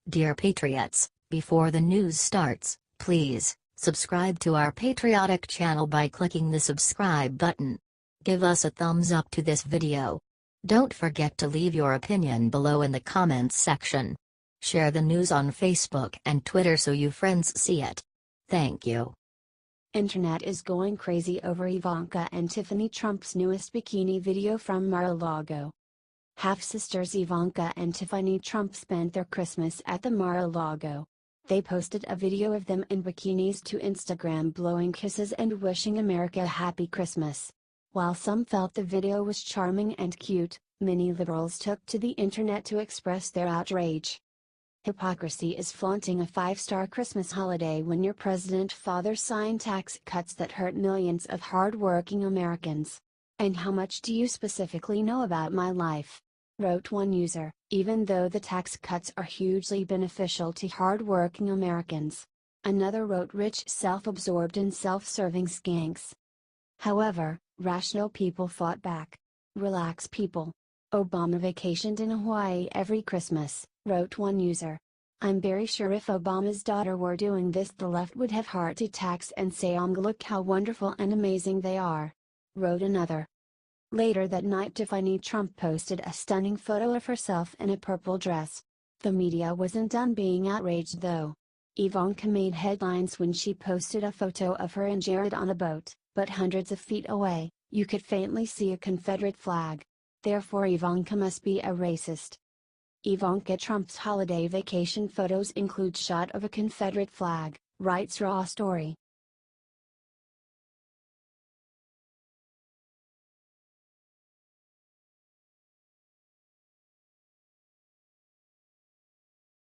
Dear Patriots, before the news starts, please subscribe to our patriotic channel by clicking the subscribe button. Give us a thumbs up to this video. Don't forget to leave your opinion below in the comments section. Share the news on Facebook and Twitter so you friends see it. Thank you. Internet is going crazy over Ivanka and Tiffany Trump's newest bikini video from Mar-A-Lago. Half-sisters Ivanka and Tiffany Trump spent their Christmas at the Mar-A-Lago. They posted a video of them in bikinis to Instagram blowing kisses and wishing America a happy Christmas. While some felt the video was charming and cute, many liberals took to the internet to express their outrage. Hypocrisy is flaunting a five-star Christmas holiday when your president father signed tax cuts that hurt millions of hard-working Americans. And how much do you specifically know about my life? Wrote one user. Even though the tax cuts are hugely beneficial to hard-working Americans. Another wrote rich self-absorbed and self-serving skanks. However, rational people fought back. Relax people. Obama vacationed in Hawaii every Christmas, wrote one user. I'm very sure if Obama's daughter were doing this the left would have heart attacks and say look how wonderful and amazing they are. Wrote another. Later that night Tiffany Trump posted a stunning photo of herself in a purple dress. The media wasn't done being outraged though. Ivanka made headlines when she posted a photo of her and Jared on a boat, but hundreds of feet away, you could faintly see a Confederate flag. Therefore Ivanka must be a racist. Ivanka Trump's holiday vacation photos include shot of a Confederate flag, writes Raw Story.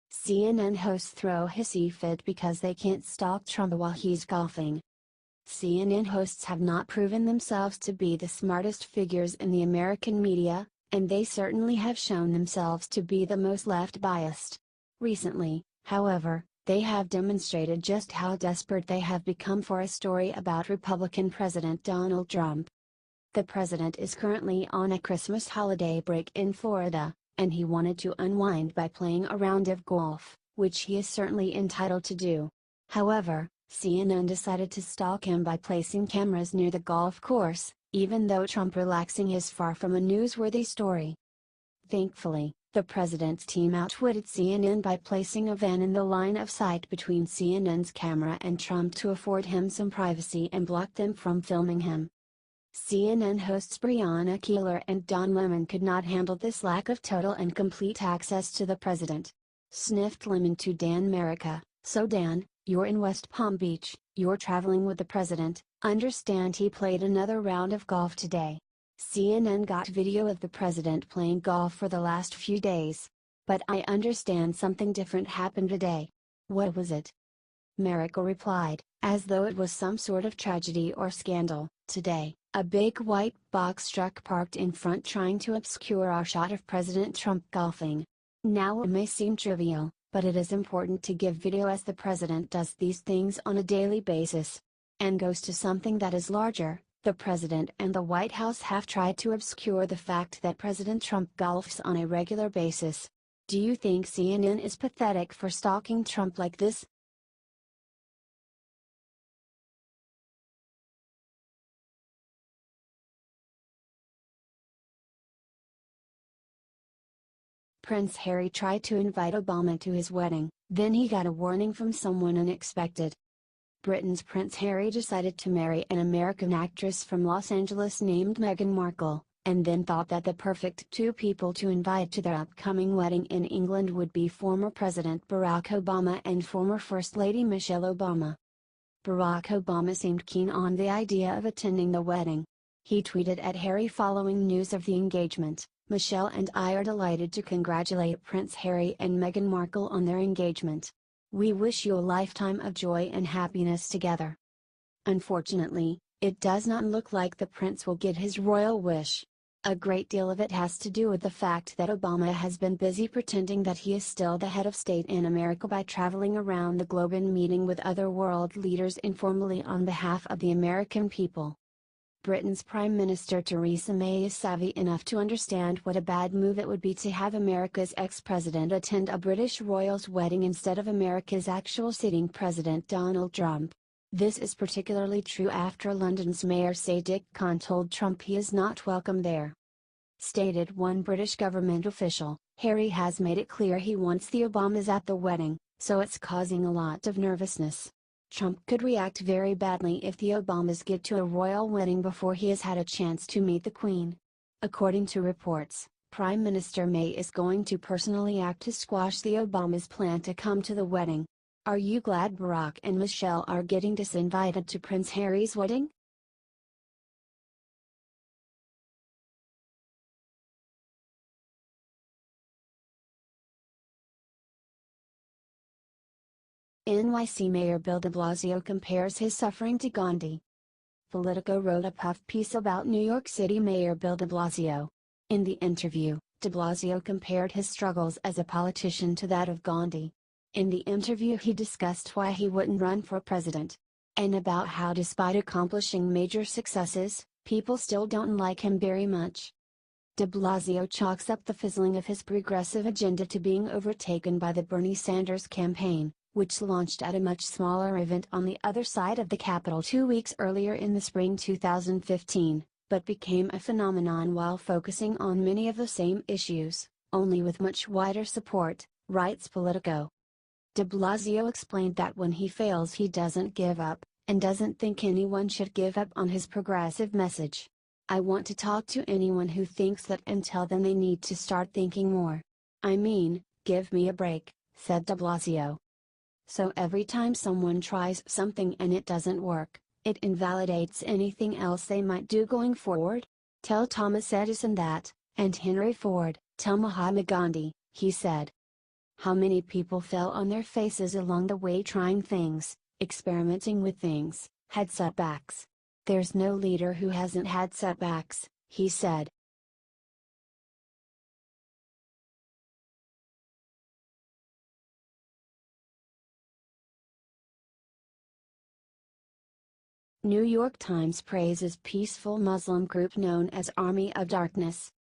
CNN hosts throw Hissy fit because they can't stalk Trump while he's golfing. CNN hosts have not proven themselves to be the smartest figures in the American media, and they certainly have shown themselves to be the most left-biased. Recently, however, they have demonstrated just how desperate they have become for a story about Republican President Donald Trump. The president is currently on a Christmas holiday break in Florida, and he wanted to unwind by playing a round of golf, which he is certainly entitled to do. However, CNN decided to stalk him by placing cameras near the golf course, even though Trump relaxing is far from a newsworthy story. Thankfully, the president's team outwitted CNN by placing a van in the line of sight between CNN's camera and Trump to afford him some privacy and block them from filming him. CNN hosts Brianna Keilar and Don Lemon could not handle this lack of total and complete access to the president. Sniffed Lemon to Dan Merica, so Dan, you're in West Palm Beach, you're traveling with the president, understand he played another round of golf today. CNN got video of the president playing golf for the last few days. But I understand something different happened today. What was it? Merica replied, as though it was some sort of tragedy or scandal. Today, a big white box truck parked in front trying to obscure our shot of President Trump golfing. Now it may seem trivial, but it is important to give video as the president does these things on a daily basis. And goes to something that is larger, the president and the White House have tried to obscure the fact that President Trump golfs on a regular basis. Do you think CNN is pathetic for stalking Trump like this? Prince Harry tried to invite Obama to his wedding, then he got a warning from someone unexpected. Britain's Prince Harry decided to marry an American actress from Los Angeles named Meghan Markle, and then thought that the perfect two people to invite to their upcoming wedding in England would be former President Barack Obama and former First Lady Michelle Obama. Barack Obama seemed keen on the idea of attending the wedding. He tweeted at Harry following news of the engagement, "Michelle and I are delighted to congratulate Prince Harry and Meghan Markle on their engagement. We wish you a lifetime of joy and happiness together." Unfortunately, it does not look like the prince will get his royal wish. A great deal of it has to do with the fact that Obama has been busy pretending that he is still the head of state in America by traveling around the globe and meeting with other world leaders informally on behalf of the American people. Britain's Prime Minister Theresa May is savvy enough to understand what a bad move it would be to have America's ex-president attend a British royal's wedding instead of America's actual sitting president Donald Trump. This is particularly true after London's Mayor Sadiq Khan told Trump he is not welcome there. Stated one British government official, Harry has made it clear he wants the Obamas at the wedding, so it's causing a lot of nervousness. Trump could react very badly if the Obamas get to a royal wedding before he has had a chance to meet the Queen. According to reports, Prime Minister May is going to personally act to squash the Obamas' plan to come to the wedding. Are you glad Barack and Michelle are getting disinvited to Prince Harry's wedding? NYC Mayor Bill DeBlasio compares his suffering to Gandhi. Politico wrote a puff piece about New York City Mayor Bill DeBlasio. In the interview, DeBlasio compared his struggles as a politician to that of Gandhi. In the interview he discussed why he wouldn't run for president. And about how despite accomplishing major successes, people still don't like him very much. De Blasio chalks up the fizzling of his progressive agenda to being overtaken by the Bernie Sanders campaign, which launched at a much smaller event on the other side of the Capitol 2 weeks earlier in the spring 2015, but became a phenomenon while focusing on many of the same issues, only with much wider support, writes Politico. De Blasio explained that when he fails he doesn't give up, and doesn't think anyone should give up on his progressive message. I want to talk to anyone who thinks that and tell them they need to start thinking more. I mean, give me a break, said de Blasio. So every time someone tries something and it doesn't work, it invalidates anything else they might do going forward? Tell Thomas Edison that, and Henry Ford, tell Mahatma Gandhi, he said. How many people fell on their faces along the way trying things, experimenting with things, had setbacks. There's no leader who hasn't had setbacks, he said. New York Times praises peaceful Muslim group known as Army of Darkness.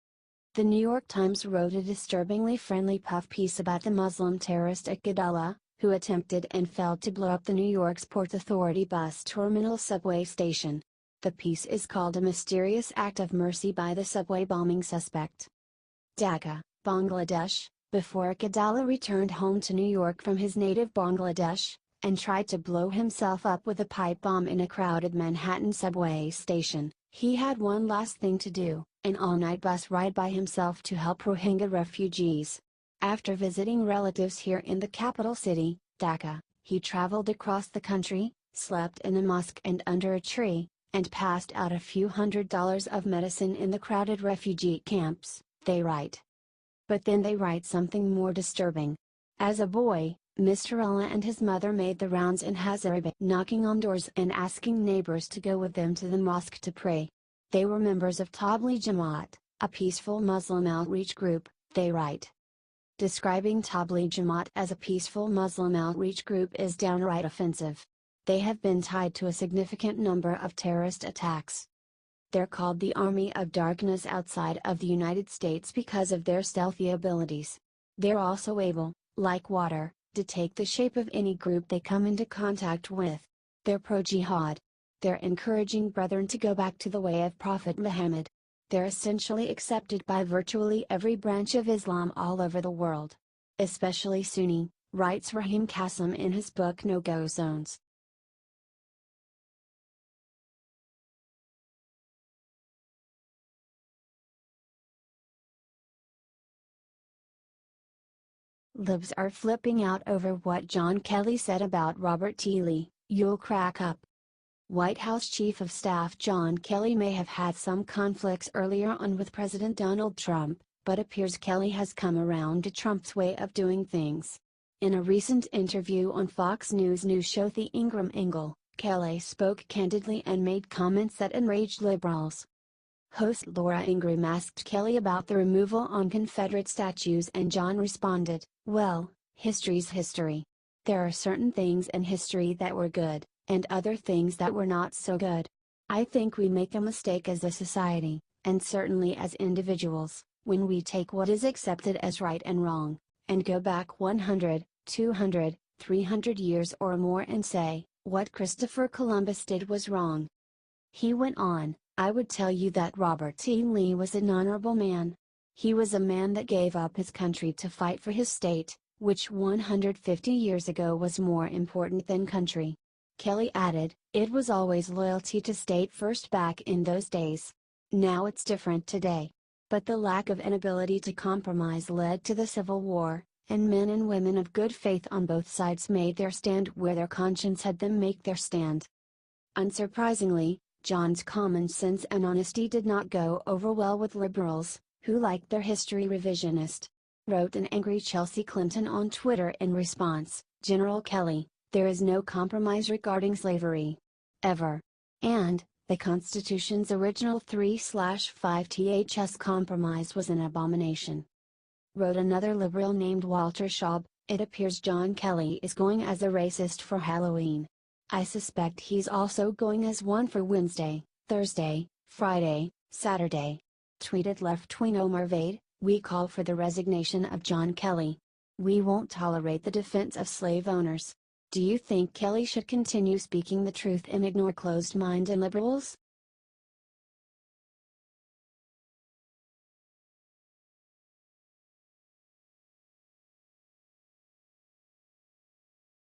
The New York Times wrote a disturbingly friendly puff piece about the Muslim terrorist Al-Qaeda, who attempted and failed to blow up the New York's Port Authority bus terminal subway station. The piece is called A Mysterious Act of Mercy by the Subway Bombing Suspect. Dhaka, Bangladesh, before Al-Qaeda returned home to New York from his native Bangladesh, and tried to blow himself up with a pipe bomb in a crowded Manhattan subway station, he had one last thing to do, an all-night bus ride by himself to help Rohingya refugees. After visiting relatives here in the capital city, Dhaka, he traveled across the country, slept in a mosque and under a tree, and passed out a few $100s of medicine in the crowded refugee camps, they write. But then they write something more disturbing. As a boy, Mr. Allah and his mother made the rounds in Hazaribagh, knocking on doors and asking neighbors to go with them to the mosque to pray. They were members of Tabligh Jamaat, a peaceful Muslim outreach group, they write. Describing Tabligh Jamaat as a peaceful Muslim outreach group is downright offensive. They have been tied to a significant number of terrorist attacks. They're called the Army of Darkness outside of the United States because of their stealthy abilities. They're also able, like water, to take the shape of any group they come into contact with. They're pro-jihad. They're encouraging brethren to go back to the way of Prophet Muhammad. They're essentially accepted by virtually every branch of Islam all over the world. Especially Sunni, writes Rahim Qasim in his book No-Go Zones. Libs are flipping out over what John Kelly said about Robert T. Lee, you'll crack up. White House Chief of Staff John Kelly may have had some conflicts earlier on with President Donald Trump, but appears Kelly has come around to Trump's way of doing things. In a recent interview on Fox News show The Ingram Angle, Kelly spoke candidly and made comments that enraged liberals. Host Laura Ingraham asked Kelly about the removal on Confederate statues and John responded, "Well, history's history. There are certain things in history that were good, and other things that were not so good. I think we make a mistake as a society, and certainly as individuals, when we take what is accepted as right and wrong, and go back 100, 200, 300 years or more and say, what Christopher Columbus did was wrong. He went on, I would tell you that Robert E. Lee was an honorable man. He was a man that gave up his country to fight for his state, which 150 years ago was more important than country. Kelly added, it was always loyalty to state first back in those days. Now it's different today. But the lack of inability to compromise led to the Civil War, and men and women of good faith on both sides made their stand where their conscience had them make their stand. Unsurprisingly, John's common sense and honesty did not go over well with liberals, who liked their history revisionist. Wrote an angry Chelsea Clinton on Twitter in response, General Kelly, there is no compromise regarding slavery. Ever. And, the Constitution's original 3/5 ths compromise was an abomination. Wrote another liberal named Walter Schaub, it appears John Kelly is going as a racist for Halloween. I suspect he's also going as one for Wednesday, Thursday, Friday, Saturday. Tweeted left-wing Omar Vade, we call for the resignation of John Kelly. We won't tolerate the defense of slave owners. Do you think Kelly should continue speaking the truth and ignore closed-minded liberals?